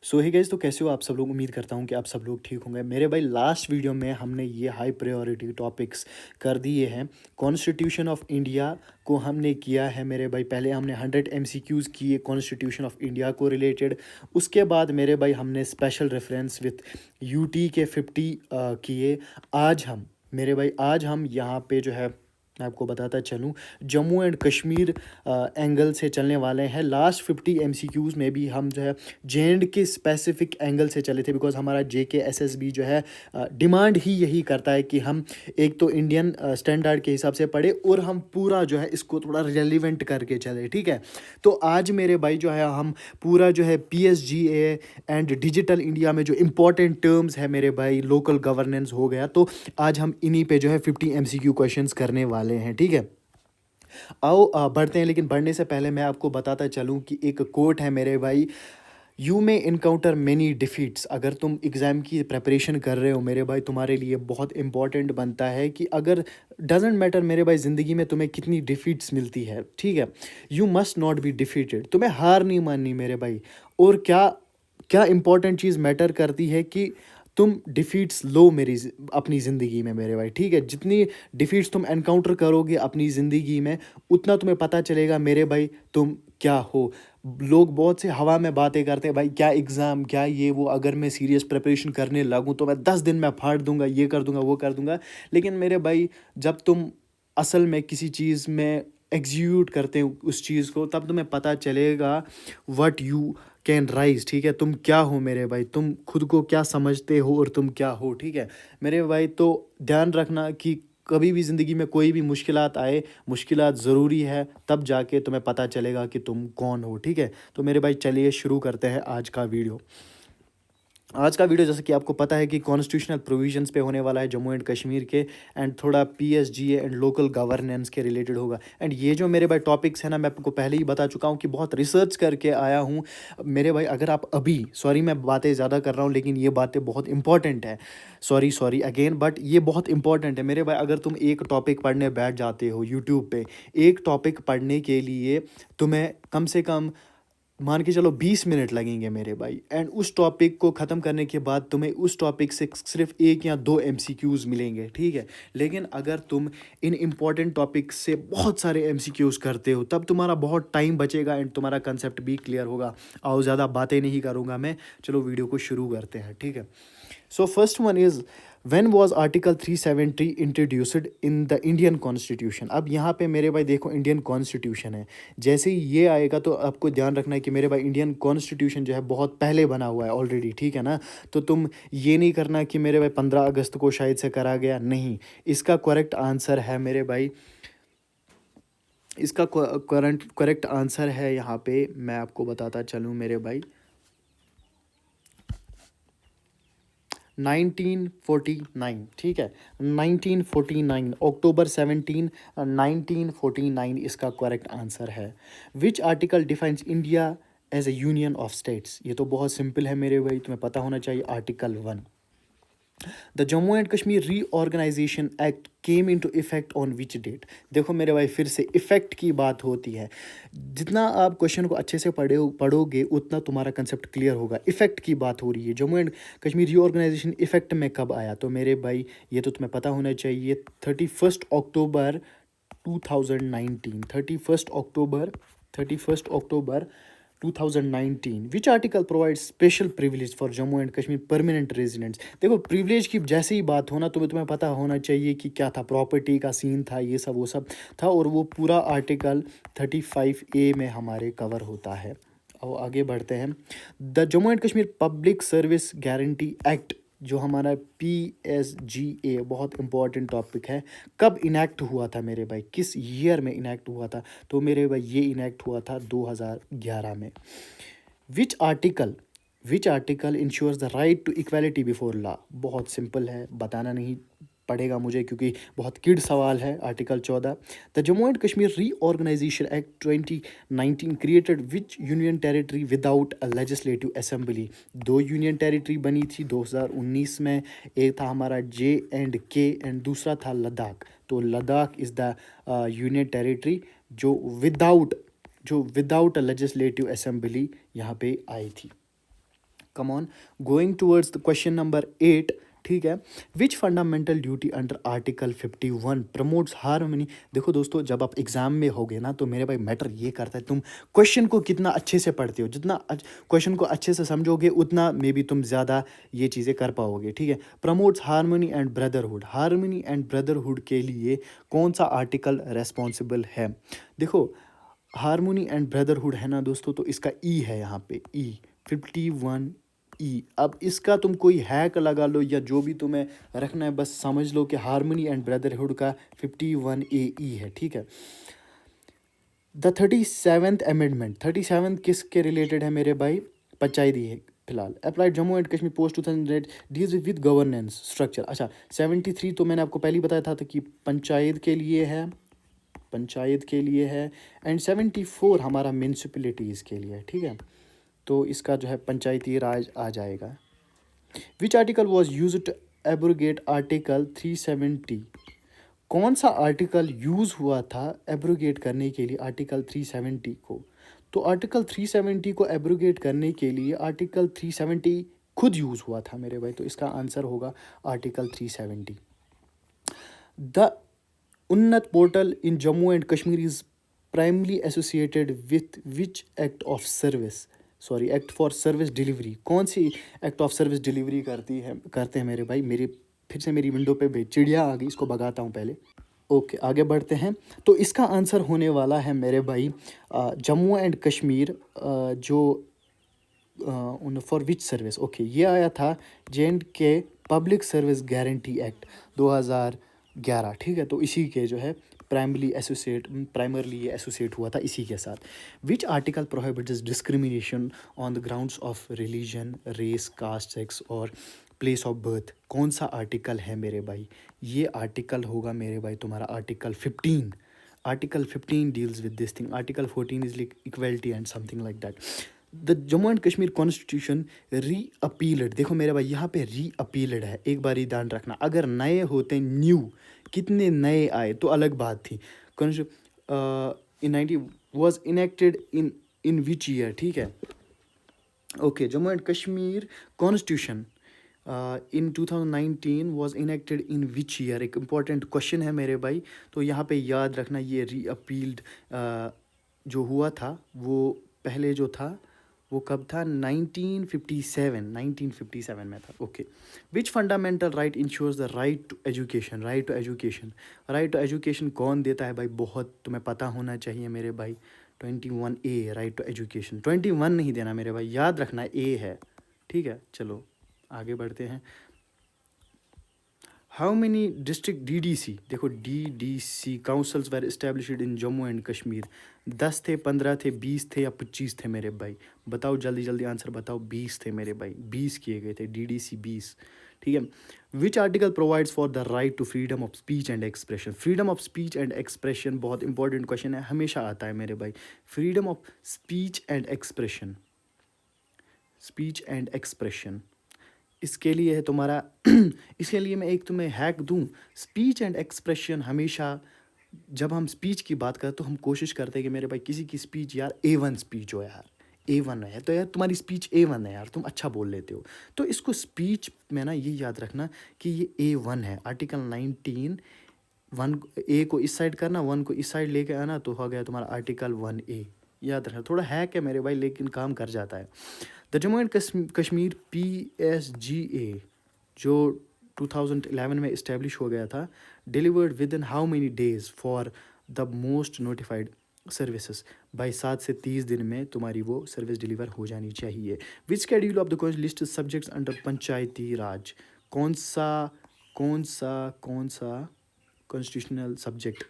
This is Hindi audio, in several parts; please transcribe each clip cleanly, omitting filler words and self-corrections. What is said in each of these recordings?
सो ही गाइस, तो कैसे हो आप सब लोग। उम्मीद करता हूँ कि आप सब लोग ठीक होंगे। मेरे भाई लास्ट वीडियो में हमने ये हाई प्रायोरिटी टॉपिक्स कर दिए हैं। कॉन्स्टिट्यूशन ऑफ इंडिया को हमने किया है मेरे भाई। पहले हमने 100 MCQs किए कॉन्स्टिट्यूशन ऑफ इंडिया को रिलेटेड। उसके बाद मेरे भाई हमने स्पेशल रेफरेंस विथ यूटी के 50 किए। आज हम यहाँ पे जो है, मैं आपको बताता चलूँ, जम्मू एंड कश्मीर एंगल से चलने वाले हैं। लास्ट 50 MCQs में भी हम जो है जे एंड के स्पेसिफिक एंगल से चले थे, बिकॉज हमारा JK SSB जो है डिमांड ही यही करता है कि हम एक तो इंडियन स्टैंडर्ड के हिसाब से पढ़े और हम पूरा जो है इसको थोड़ा रेलिवेंट करके चले। ठीक है, तो आज मेरे भाई जो है हम पूरा जो है PSGA एंड डिजिटल इंडिया में जो इम्पोर्टेंट टर्म्स है मेरे भाई, लोकल गवर्नेंस हो गया, तो आज हम इन्हीं पे जो है 50 MCQ क्वेश्चंस करने वाले हैं। ठीक है, आओ बढ़ते हैं। लेकिन बढ़ने से पहले मैं आपको बताता चलूं कि एक कोट है मेरे भाई, you may encounter many defeats. अगर तुम एग्ज़ाम की प्रेपरेशन कर रहे हो मेरे भाई, तुम्हारे लिए बहुत इंपॉर्टेंट बनता है कि अगर डजेंट मैटर मेरे भाई ज़िंदगी में तुम्हें कितनी डिफीट्स मिलती है, ठीक है, you must not be defeated. तुम्हें हार नहीं माननी मेरे भाई। और क्या क्या इंपॉर्टेंट चीज़ मैटर करती है कि तुम डिफीट्स लो अपनी ज़िंदगी में मेरे भाई। ठीक है, जितनी डिफीट्स तुम एनकाउंटर करोगे अपनी ज़िंदगी में, उतना तुम्हें पता चलेगा मेरे भाई तुम क्या हो। लोग बहुत से हवा में बातें करते हैं भाई, क्या एग्ज़ाम, क्या ये वो, अगर मैं सीरियस प्रिपरेशन करने लगूँ तो मैं 10 दिन में फाड़ दूंगा, ये कर दूंगा, वो कर दूंगा। लेकिन मेरे भाई, जब तुम असल में किसी चीज़ में एग्जीक्यूट करते हो उस चीज़ को, तब तुम्हें पता चलेगा व्हाट यू कैन राइज। ठीक है, तुम क्या हो मेरे भाई, तुम खुद को क्या समझते हो और तुम क्या हो। ठीक है मेरे भाई, तो ध्यान रखना कि कभी भी ज़िंदगी में कोई भी मुश्किलात आए, मुश्किलात ज़रूरी है, तब जाके तुम्हें पता चलेगा कि तुम कौन हो। ठीक है, तो मेरे भाई चलिए शुरू करते हैं आज का वीडियो। जैसे कि आपको पता है कि कॉन्स्टिट्यूशनल प्रोविजंस पे होने वाला है जम्मू एंड कश्मीर के, एंड थोड़ा PSGA एंड लोकल गवर्नेंस के रिलेटेड होगा। एंड ये जो मेरे भाई टॉपिक्स है ना, मैं आपको पहले ही बता चुका हूँ कि बहुत रिसर्च करके आया हूँ मेरे भाई। अगर आप अभी, सॉरी मैं बातें ज़्यादा कर रहा हूँ लेकिन ये बातें बहुत इंपॉर्टेंट है, सॉरी अगेन, बट ये बहुत इंपॉर्टेंट है मेरे भाई। अगर तुम एक टॉपिक पढ़ने बैठ जाते हो यूट्यूब पे, एक टॉपिक पढ़ने के लिए तुम्हें कम से कम मान के चलो 20 मिनट लगेंगे मेरे भाई, एंड उस टॉपिक को ख़त्म करने के बाद तुम्हें उस टॉपिक से सिर्फ 1 या 2 MCQs मिलेंगे। ठीक है, लेकिन अगर तुम इन इम्पॉर्टेंट टॉपिक से बहुत सारे MCQs करते हो, तब तुम्हारा बहुत टाइम बचेगा एंड तुम्हारा कंसेप्ट भी क्लियर होगा। आओ, ज़्यादा बातें नहीं करूँगा मैं, चलो वीडियो को शुरू करते हैं। ठीक है, so first one is, when was article 370 introduced in the Indian constitution. अब यहाँ पे मेरे भाई देखो, इंडियन कॉन्स्टिट्यूशन है, जैसे ही ये आएगा तो आपको ध्यान रखना है कि मेरे भाई इंडियन कॉन्स्टिट्यूशन जो है बहुत पहले बना हुआ है ऑलरेडी। ठीक है ना, तो तुम ये नहीं करना कि मेरे भाई 15 अगस्त को शायद से करा गया, नहीं। इसका करेक्ट आंसर है मेरे भाई, इसका करेक्ट आंसर है यहाँ पे, मैं आपको बताता चलूँ मेरे भाई, 1949। ठीक है, 1949, अक्टूबर 17, 1949 इसका करेक्ट आंसर है। Which article defines India as a union of states. ये तो बहुत सिंपल है मेरे भाई, तुम्हें पता होना चाहिए, article 1। The Jammu and Kashmir reorganisation act came into effect on which date. देखो मेरे भाई, फिर से इफेक्ट की बात होती है। जितना आप क्वेश्चन को अच्छे से पढ़ोगे उतना तुम्हारा कंसेप्ट क्लियर होगा। इफेक्ट की बात हो रही है, Jammu and Kashmir reorganisation effect में कब आया, तो मेरे भाई ये तो तुम्हें पता होना चाहिए, 31 अक्टूबर 2019। 31 अक्टूबर 2019। Which article provide special privilege for Jammu and Kashmir permanent residents. देखो प्रिविलेज की जैसे ही बात होना तो तुम्हें पता होना चाहिए कि क्या था, प्रॉपर्टी का सीन था, ये सब वो सब था, और वो पूरा आर्टिकल 35A में हमारे कवर होता है। और आगे बढ़ते हैं। The Jammu and Kashmir public service guarantee act, जो हमारा PSGA, बहुत इंपॉर्टेंट टॉपिक है, कब इनैक्ट हुआ था मेरे भाई, किस ईयर में इनैक्ट हुआ था, तो मेरे भाई ये इनैक्ट हुआ था 2011 में। Which article which article ensures the right to equality before law. बहुत सिंपल है, बताना नहीं पड़ेगा मुझे क्योंकि बहुत किड सवाल है। Article 14। The Jammu and Kashmir reorganisation act 2019 created which union territory without a legislative assembly. 2 union territory बनी थी 2019 में, एक था हमारा JNK एंड दूसरा था लद्दाख। तो Ladakh is the union territory जो विदाउट अ लेजिस्लेटिव असेंबली यहाँ पे आई थी। Come on, going towards the question number 8, ठीक है। Which fundamental duty under article 51 promotes harmony. देखो दोस्तों, जब आप एग्जाम में होगे ना तो मेरे भाई मैटर ये करता है तुम क्वेश्चन को कितना अच्छे से पढ़ते हो। जितना क्वेश्चन को अच्छे से समझोगे उतना मे बी तुम ज़्यादा ये चीज़ें कर पाओगे, ठीक है। Promotes harmony and brotherhood, harmony and brotherhood के लिए कौन सा आर्टिकल रेस्पॉन्सिबल है। देखो, हार्मोनी एंड ब्रदरहुड है ना दोस्तों, तो इसका ई है यहाँ पे, ई 51 ई। अब इसका तुम कोई हैक लगा लो या जो भी तुम्हें रखना है, बस समझ लो कि हार्मनी एंड ब्रदरहुड का 51 ए ई है, ठीक है। द 37th अमेंडमेंट, 37 किसके रिलेटेड है मेरे भाई, पंचायती है फिलहाल। Applied Jammu and Kashmir post 2008 deals with governance structure. अच्छा, 73 तो मैंने आपको पहले ही बताया था कि पंचायत के लिए है, पंचायत के लिए है। एंड 74 हमारा म्यूनसिपलिटीज़ के लिए है, ठीक है। तो इसका जो है पंचायती राज आ जाएगा। Which article was use to abrogate article 370, कौन सा आर्टिकल यूज़ हुआ था एब्रोगेट करने के लिए आर्टिकल 370 को। तो आर्टिकल 370 को एब्रोगेट करने के लिए आर्टिकल 370 खुद यूज़ हुआ था मेरे भाई, तो इसका आंसर होगा article 370। The Unnat portal in Jammu and Kashmir is primarily associated with which act of service, sorry act for service delivery. कौन सी एक्ट ऑफ सर्विस डिलीवरी करते हैं मेरे भाई। मेरी फिर से मेरी विंडो पे चिड़िया आ गई, इसको भगाता हूँ पहले। ओके, आगे बढ़ते हैं। तो इसका आंसर होने वाला है मेरे भाई जम्मू एंड कश्मीर जो फॉर विच सर्विस। ओके, ये आया था J&K public service guarantee act 2011, ठीक है। तो इसी के जो है प्राइमरली ये एसोसिएट हुआ था इसी के साथ। Which article prohibits discrimination on the grounds of religion, race, caste, sex और प्लेस ऑफ बर्थ। कौन सा आर्टिकल है मेरे भाई, ये आर्टिकल होगा मेरे भाई तुम्हारा article 15। Article 15 deals with this thing. Article 14 is like equality and something like that. The Jammu and Kashmir constitution री अपील्ड, देखो मेरे भाई यहाँ पे री अपील्ड है, एक बार ही ध्यान रखना। अगर नए होते, न्यू कितने नए आए तो अलग बात थी। इन 90 was enacted in which year, ठीक है। Okay, Jammu and Kashmir constitution in 2019 was enacted in which year, एक इम्पॉर्टेंट क्वेश्चन है मेरे भाई। तो यहाँ पे याद रखना, ये री अपील्ड जो हुआ था वो पहले जो था वो कब था, 1957 में था। Okay, which fundamental right ensures the right to education. Right to education, right to education कौन देता है भाई, बहुत तुम्हें पता होना चाहिए मेरे भाई। 21A राइट टू एजुकेशन, 21 नहीं देना मेरे भाई, याद रखना ए है, ठीक है। चलो आगे बढ़ते हैं। हाउ मेनी डिस्ट्रिक्ट DDC, देखो DDC councils were established in Jammu and Kashmir. 10 थे, 15 थे, 20 थे या 25 थे मेरे भाई, बताओ जल्दी जल्दी आंसर बताओ। 20 थे मेरे भाई, 20 किए गए थे DDC 20, ठीक है। Which article provides for the right to freedom of speech and expression. Freedom of speech and expression बहुत इंपॉर्टेंट क्वेश्चन है, हमेशा आता है मेरे भाई। Freedom of speech and expression, speech and expression इसके लिए है तुम्हारा इसके लिए मैं एक तुम्हें हैक दूं। स्पीच एंड एक्सप्रेशन हमेशा जब हम स्पीच की बात करें तो हम कोशिश करते हैं कि मेरे भाई किसी की स्पीच यार A1 स्पीच हो, यार A1 है तो यार तुम्हारी स्पीच A1 है यार, तुम अच्छा बोल लेते हो। तो इसको स्पीच में ना ये याद रखना कि ये A1 है। आर्टिकल 19 1 A को इस साइड करना, 1 को इस साइड लेके आना, तो हो गया तुम्हारा आर्टिकल 1A। याद रखना, थोड़ा हैक है मेरे भाई लेकिन काम कर जाता है। The Jammu and Kashmir PSGA जो 2011 में इस्टेब्लिश हो गया था, delivered with in how many days for the most notified services. By 7 से 30 दिन में तुम्हारी वो सर्विस डिलीवर हो जानी चाहिए। Which schedule of the list subjects under panchayati raj. कौन सा कॉन्स्टिट्यूशनल सब्जेक्ट।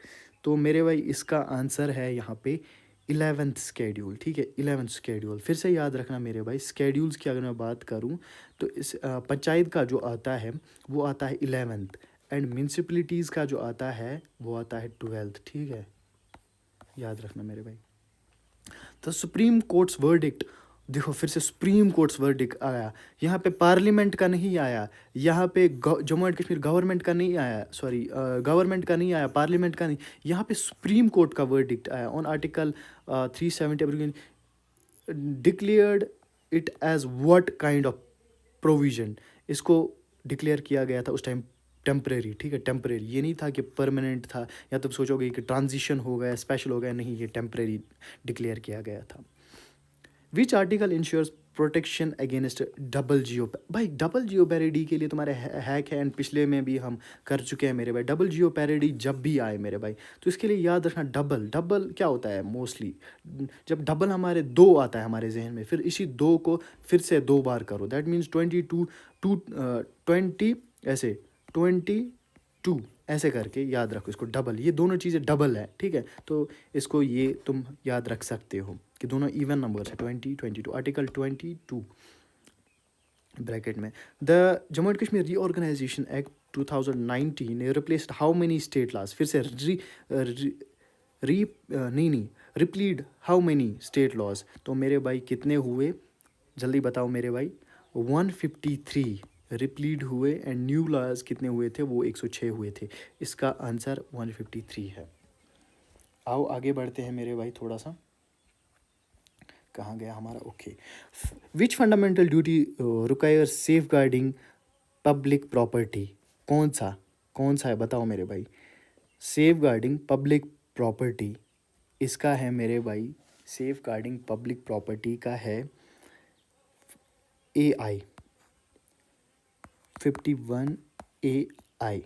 तो मेरे भाई इसका आंसर है यहाँ पे 11th स्केड्यूल, ठीक है। 11th स्केड्यूल फिर से याद रखना मेरे भाई। स्केड्यूल्स की अगर मैं बात करूँ तो इस पंचायत का जो आता है वो आता है 11th, एंड म्यूनसिपलिटीज़ का जो आता है वो आता है 12th, ठीक है। याद रखना मेरे भाई। तो सुप्रीम कोर्ट्स वर्डिक्ट, देखो फिर से सुप्रीम कोर्ट्स वर्डिक्ट आया, यहाँ पे पार्लियामेंट का नहीं आया, यहाँ पे जम्मू एंड कश्मीर गवर्नमेंट का नहीं आया, सॉरी गवर्नमेंट का नहीं आया, पार्लियामेंट का नहीं, यहाँ पे सुप्रीम कोर्ट का वर्डिक्ट आया on article 370 declared it as what kind of provision, इसको डिक्लेयर किया गया था उस टाइम टेम्परेरी, ठीक है, टेम्परेरी, ये नहीं था कि परमानेंट था या तुम सोचोगे कि ट्रांजिशन हो गया, स्पेशल हो गया, नहीं, ये टेम्परेरी डिक्लेयर किया गया था। Which article ensures protection against double जियो, भाई डबल जियो पैरिडी के लिए तुम्हारे हैक है, एंड पिछले में भी हम कर चुके हैं मेरे भाई। डबल जियो पैरिडी जब भी आए मेरे भाई तो इसके लिए याद रखना, डबल डबल क्या होता है मोस्टली, जब डबल हमारे दो आता है हमारे जहन में, फिर इसी दो को फिर से दो बार करो, दैट मीन्स 20 ऐसे 22 ऐसे करके याद रखो इसको, डबल, ये दोनों चीज़ें डबल है, ठीक है, तो इसको ये तुम याद रख सकते हो कि दोनों इवन नंबर्स है। 22 आर्टिकल 22 ब्रैकेट में। The Jammu and Kashmir reorganisation act 2019 ने replaced how many state laws, फिर से नहीं repealed how many state laws, तो मेरे भाई कितने हुए जल्दी बताओ मेरे भाई, 153 रिप्लीड हुए, एंड न्यू लॉज कितने हुए थे, वो 106 हुए थे, इसका आंसर 153 है। आओ आगे बढ़ते हैं मेरे भाई, थोड़ा सा कहाँ गया हमारा, okay. Which fundamental duty requires safeguarding public property, कौन सा है बताओ मेरे भाई, सेफ गार्डिंग पब्लिक प्रॉपर्टी, इसका है मेरे भाई, सेफ गार्डिंग पब्लिक प्रॉपर्टी का है AI 51AI,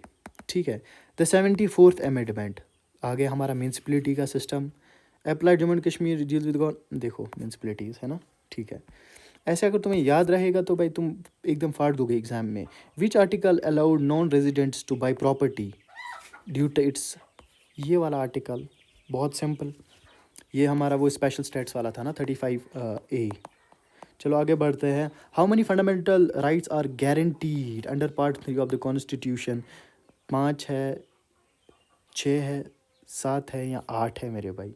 ठीक है। द 74th अमेंडमेंट, आगे हमारा म्यूनसिपलिटी का system, apply Jammu and Kashmir deal with gone, देखो म्यूनसिपलिटीज़ है ना, ठीक है। ऐसे अगर तुम्हें याद रहेगा तो भाई तुम एकदम फाड़ दोगे एग्जाम में। Which article allowed non residents to buy property due to its, ये वाला आर्टिकल बहुत सिंपल, ये हमारा वो स्पेशल स्टेट्स वाला था ना 35A। चलो आगे बढ़ते हैं। How many fundamental rights are guaranteed under part 3 of the constitution, 5 है, 6 है, 7 है या 8 है मेरे भाई,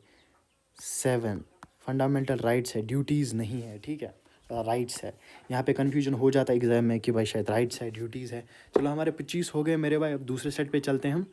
7 फंडामेंटल राइट्स है, ड्यूटीज़ नहीं है, ठीक है, राइट्स है। यहाँ पे कन्फ्यूजन हो जाता है एग्जाम में कि भाई शायद राइट्स है ड्यूटीज़ है। चलो हमारे 25 हो गए मेरे भाई, अब दूसरे सेट पे चलते हैं, हम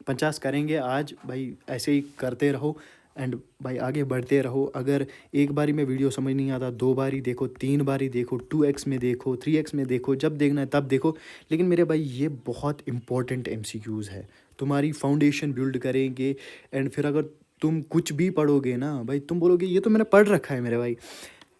50 करेंगे आज भाई, ऐसे ही करते रहो एंड भाई आगे बढ़ते रहो। अगर एक बारी में वीडियो समझ नहीं आता, 2 बारी देखो, 3 बारी देखो, 2x में देखो, 3x में देखो, जब देखना है तब देखो, लेकिन मेरे भाई ये बहुत इंपॉर्टेंट MCQs है, तुम्हारी फाउंडेशन बिल्ड करेंगे। एंड फिर अगर तुम कुछ भी पढ़ोगे ना भाई, तुम बोलोगे ये तो मैंने पढ़ रखा है मेरे भाई।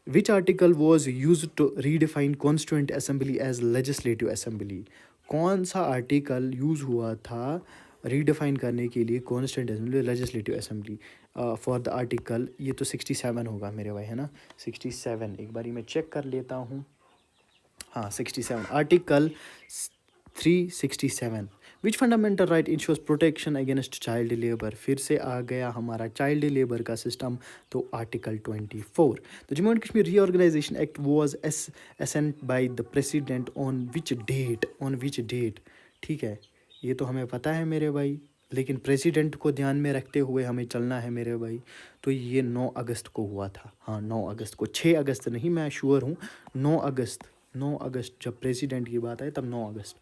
Which article was use to redefine constituent assembly as legislative assembly, कौन सा आर्टिकल यूज़ हुआ था रीडिफाइन करने के लिए constituent assembly legislative assembly for the article, ये तो 67 होगा मेरे भाई, है ना, 67, एक बारी मैं चेक कर लेता हूँ, हाँ 67, article 367। Which fundamental right ensures protection against child labour, फिर से आ गया हमारा चाइल्ड लेबर का सिस्टम, तो article 24। The Jammu and Kashmir reorganisation act was assent by the president on which date, ठीक है, ये तो हमें पता है मेरे भाई, लेकिन प्रेसिडेंट को ध्यान में रखते हुए हमें चलना है मेरे भाई, तो ये 9 अगस्त को हुआ था, हाँ 9 अगस्त को, 6 अगस्त नहीं, मैं श्योर हूँ 9 अगस्त जब प्रेसिडेंट की बात आए तब 9 अगस्त।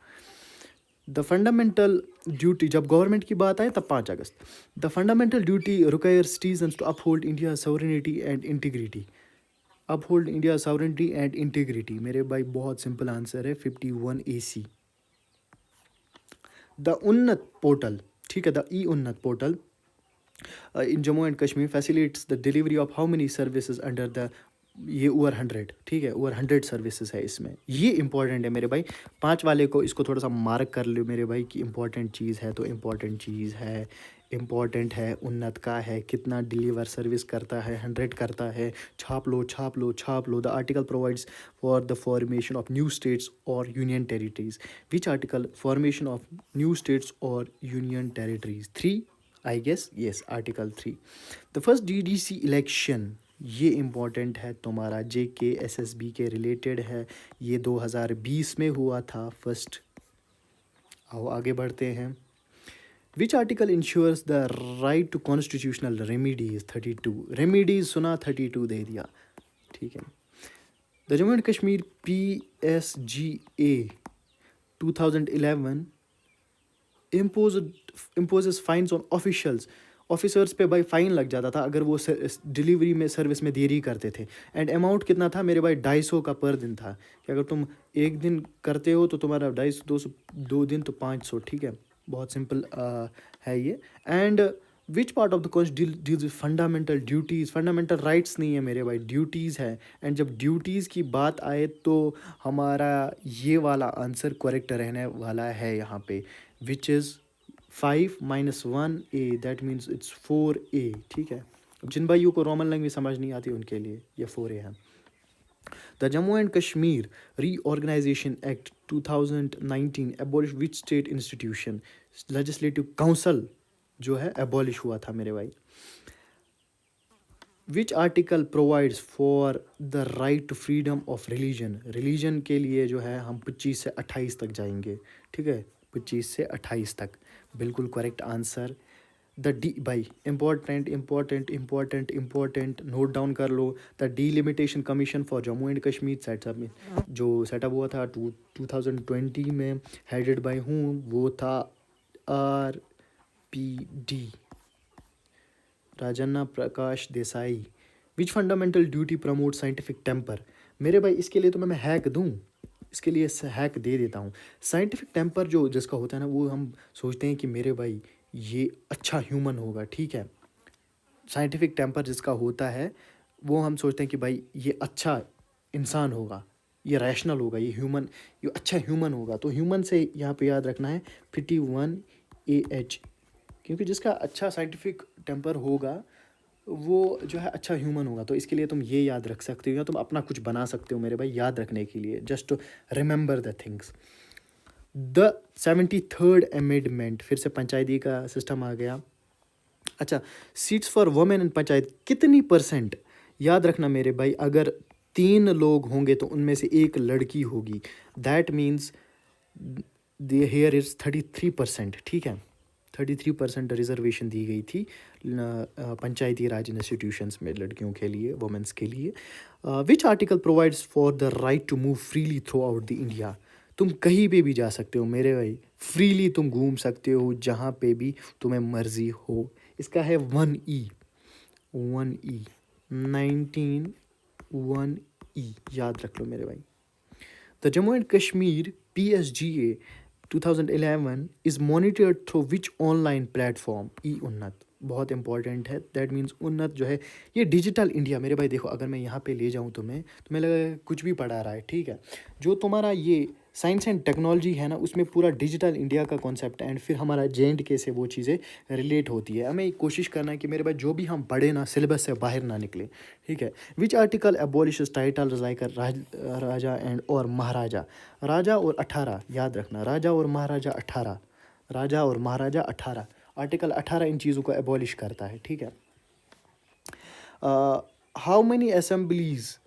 द फंडामेंटल ड्यूटी, जब गवर्नमेंट की बात आए तब 5 अगस्त। The fundamental duty requires citizens to uphold India sovereignty and integrity, uphold India sovereignty and integrity, मेरे भाई बहुत सिंपल आंसर है 51AC। द उन्नत पोर्टल, ठीक है, the Unnat portal in Jammu and Kashmir facilitates the delivery of how many services under the, ये ओवर 100, ठीक है, ओवर 100 सर्विसेज है इसमें, ये इंपॉर्टेंट है मेरे भाई, 5 वाले को इसको थोड़ा सा मार्क कर लो मेरे भाई कि इंपॉर्टेंट चीज़ है, तो इंपॉर्टेंट चीज़ है, इंपॉर्टेंट है, उन्नत का है, कितना डिलीवर सर्विस करता है, 100 करता है, छाप लो। The article provides for the formation of new states और union territories, which article formation of new states और union territories, 3 I guess, yes article 3। The first DDC election, ये इम्पॉर्टेंट है तुम्हारा, JKSSB के रिलेटेड है, ये 2020 में हुआ था फर्स्ट। आओ आगे बढ़ते हैं। Which article ensures the right to constitutional remedies, 32 remedies सुना, 32 दे दिया, ठीक है। The Jammu and Kashmir PSGA 2011 imposes fines on officials officers पे भाई फ़ाइन लग जाता था अगर वो डिलीवरी में सर्विस में देरी करते थे। एंड अमाउंट कितना था मेरे भाई, 250 का पर दिन था कि अगर तुम एक दिन करते हो तो तुम्हारा 250, 200, 2 दिन तो 500, ठीक है। बहुत सिंपल है ये। And which part of the constitution deals with fundamental duties, fundamental rights नहीं है मेरे भाई, ड्यूटीज़ है। एंड जब ड्यूटीज़ की बात आए तो हमारा ये वाला आंसर करेक्ट रहने वाला है यहाँ पे, which is 5 - 1 A, that means it's 4A, ठीक है। अब जिन भाइयों को रोमन लैंग्वेज समझ नहीं आती उनके लिए ये 4A है। The Jammu and Kashmir reorganisation act 2019 abolish which state institution, legislative council जो है एबॉलिश हुआ था मेरे भाई। Which article provides for the right to freedom of religion, religion के लिए जो है हम 25 से 28 तक जाएंगे, ठीक है, 25 से 28 तक, बिल्कुल करेक्ट आंसर। द डी भाई important important important important note down कर लो। The delimitation commission for Jammu and Kashmir setup में जो सेटअप हुआ था 2020 में, हेडेड बाय हूँ, वो था RPD, Rajanna Prakash Desai. Which fundamental duty promote scientific temper, मेरे भाई इसके लिए तो मैं हैक दूँ, इसके लिए हैक दे देता हूँ। साइंटिफिक टेम्पर जो जिसका होता है ना, वो हम सोचते हैं कि मेरे भाई ये अच्छा ह्यूमन होगा, ठीक है। साइंटिफिक टेम्पर जिसका होता है वो हम सोचते हैं कि भाई ये अच्छा इंसान होगा, ये रैशनल होगा, ये ह्यूमन, ये अच्छा ह्यूमन होगा। तो ह्यूमन से यहाँ पे याद रखना है 51AH, क्योंकि जिसका अच्छा साइंटिफिक टेम्पर होगा वो जो है अच्छा ह्यूमन होगा। तो इसके लिए तुम ये याद रख सकते हो या तुम अपना कुछ बना सकते हो मेरे भाई याद रखने के लिए, just to remember the things. The 73rd amendment, फिर से पंचायती का सिस्टम आ गया। अच्छा, seats for women in panchayat कितनी %, याद रखना मेरे भाई, अगर 3 लोग होंगे तो उनमें से एक लड़की होगी, that means the here is 33%, ठीक है। 33% रिजर्वेशन दी गई थी पंचायती राज इंस्टीट्यूशंस में लड़कियों के लिए, वुमेंस के लिए। Which article provides for the right to move freely throughout the India, तुम कहीं पे भी जा सकते हो मेरे भाई, फ्रीली तुम घूम सकते हो जहाँ पे भी तुम्हें मर्जी हो। इसका है 1E, 1E, 19(1)E, याद रख लो मेरे भाई। The Jammu and Kashmir PSGA 2011 is monitored through which online platform, उन्नत, बहुत इंपॉर्टेंट है। दैट मीन्स उन्नत जो है ये डिजिटल इंडिया मेरे भाई। देखो अगर मैं यहाँ पे ले जाऊँ तुम्हें लगा कुछ भी पढ़ा रहा है, ठीक है। जो तुम्हारा ये साइंस एंड टेक्नोलॉजी है ना, उसमें पूरा डिजिटल इंडिया का कॉन्सेप्ट है। एंड फिर हमारा JNK से वो चीज़ें रिलेट होती है। हमें कोशिश करना है कि मेरे भाई जो भी हम पढ़े ना सिलेबस से बाहर ना निकले, ठीक है। विच आर्टिकल एबॉलिशेस टाइटल रजाइकर राजा एंड और महाराजा, राजा और 18, याद रखना, राजा और महाराजा 18, राजा और महाराजा 18, आर्टिकल 18 इन चीज़ों को एबॉलिश करता है, ठीक है। हाउ मैनी असेंबलीज,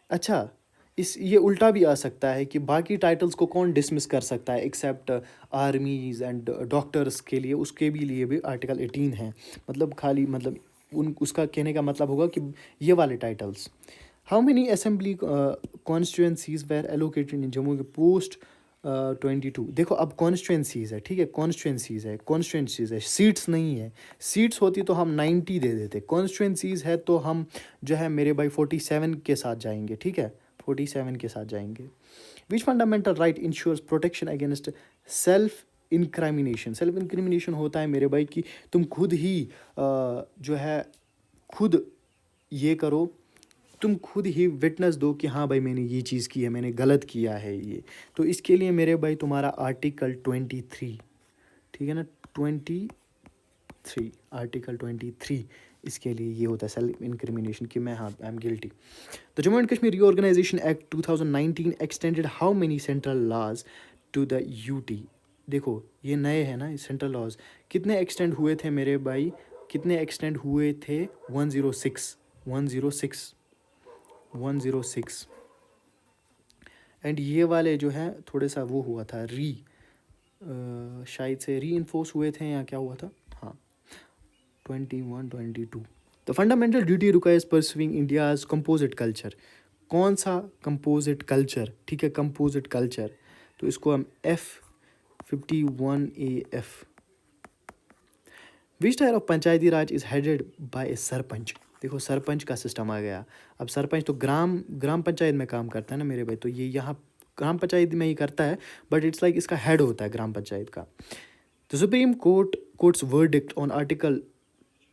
अच्छा ये उल्टा भी आ सकता है कि बाकी टाइटल्स को कौन डिसमिस कर सकता है एक्सेप्ट आर्मीज एंड डॉक्टर्स के लिए, उसके भी लिए भी आर्टिकल 18 है। मतलब खाली मतलब उसका कहने का मतलब होगा कि ये वाले titles. How many assembly constituencies were allocated in Jammu के पोस्ट 22, देखो अब कॉन्स्टिट्यूंसीज है, ठीक है, कॉन्स्टिट्यूंसीज है, सीट्स नहीं है। सीट्स होती तो हम 90 दे देते, कॉन्स्टिट्यूंसीज है तो हम जो है मेरे भाई 47 के साथ जाएंगे, ठीक है, 47 के साथ जाएंगे। Which fundamental right ensures protection against self incrimination, self incrimination होता है मेरे भाई कि तुम खुद ही जो है खुद ये करो, तुम खुद ही विटनेस दो कि हाँ भाई मैंने ये चीज़ की है, मैंने गलत किया है ये। तो इसके लिए मेरे भाई तुम्हारा आर्टिकल 23, ठीक है ना, 23, आर्टिकल 23 इसके लिए ये होता है सेल्फ इंक्रिमिनेशन कि मैं हाँ I am guilty. The Jammu and Kashmir reorganisation act 2019 extended how many central laws to the UT, देखो ये नए हैं ना सेंट्रल लॉज, कितने एक्सटेंड हुए थे मेरे भाई, कितने एक्सटेंड हुए थे, 106, 106, 106। एंड ये वाले जो है थोड़े सा वो हुआ था शायद से री इन्फोर्स हुए थे या क्या हुआ था, हाँ 21, 22। The fundamental duty requires pursuing India's composite culture, कौन सा कंपोजिट कल्चर, ठीक है, कंपोजिट कल्चर, तो इसको हम F51AF। Which tier of panchayati raj is headed by a sarpanch. देखो सरपंच का सिस्टम आ गया। अब सरपंच तो ग्राम ग्राम पंचायत में काम करता है ना मेरे भाई, तो ये यहाँ ग्राम पंचायत में ही करता है, बट इट्स लाइक इसका हेड होता है ग्राम पंचायत का। The supreme courts verdict on article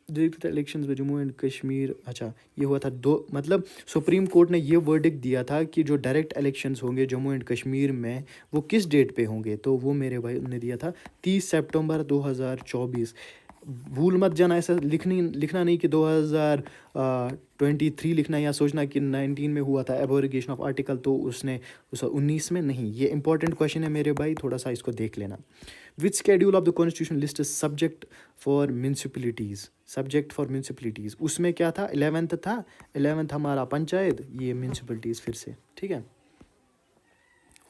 direct elections में जम्मू एंड कश्मीर, अच्छा ये हुआ था दो, मतलब सुप्रीम कोर्ट ने ये वर्डिक्ट दिया था कि जो डायरेक्ट इलेक्शंस होंगे जम्मू एंड कश्मीर में वो किस डेट पे होंगे, तो वो मेरे भाई उन्होंने दिया था 30 सितंबर 2024। भूल मत जाना ऐसा लिखना नहीं कि 2023 लिखना या सोचना कि 19 में हुआ था एबोरिगेशन ऑफ आर्टिकल, तो उसने उस 19 में नहीं। ये इंपॉर्टेंट क्वेश्चन है मेरे भाई, थोड़ा सा इसको देख लेना। Which schedule of the constitution list subject for municipalities, subject for municipalities उसमें क्या था, 11th था, 11th हमारा पंचायत, ये म्यूनसिपलिटीज़ फिर से, ठीक है।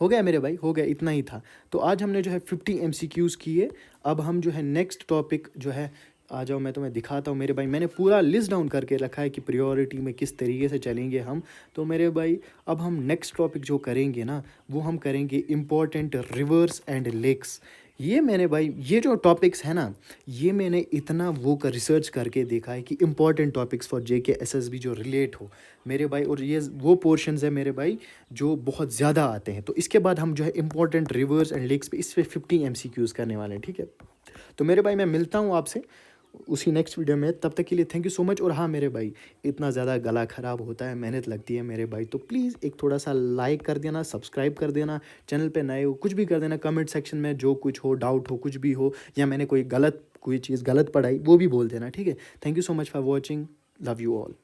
हो गया मेरे भाई, हो गया, इतना ही था। तो आज हमने जो है 50 MCQs किए। अब हम जो है नेक्स्ट टॉपिक जो है, आ जाओ मैं तुम्हें दिखाता हूँ मेरे भाई, मैंने पूरा लिस्ट डाउन करके रखा है कि प्रायोरिटी में किस तरीके से चलेंगे हम। तो मेरे भाई अब हम नेक्स्ट टॉपिक जो करेंगे ना, वो हम करेंगे इम्पोर्टेंट रिवर्स एंड लेक्स। ये मैंने भाई, ये जो टॉपिक्स है ना, ये मैंने इतना वो कर रिसर्च करके देखा है कि important topics for JK SSB जो रिलेट हो मेरे भाई, और ये वो पोर्शंस है मेरे भाई जो बहुत ज़्यादा आते हैं। तो इसके बाद हम जो है इंपॉर्टेंट रिवर्स एंड लेक्स पे, इस पे 50 MCQs करने वाले हैं, ठीक है। तो मेरे भाई मैं मिलता हूँ आपसे उसी नेक्स्ट वीडियो में, तब तक के लिए थैंक यू सो मच। और हाँ मेरे भाई, इतना ज़्यादा गला ख़राब होता है, मेहनत लगती है मेरे भाई, तो प्लीज़ एक थोड़ा सा लाइक कर देना, सब्सक्राइब कर देना, चैनल पे नए हो कुछ भी कर देना, कमेंट सेक्शन में जो कुछ हो, डाउट हो, कुछ भी हो, या मैंने कोई चीज़ गलत पढ़ाई वो भी बोल देना, ठीक है। Thank you so much for watching, love you all.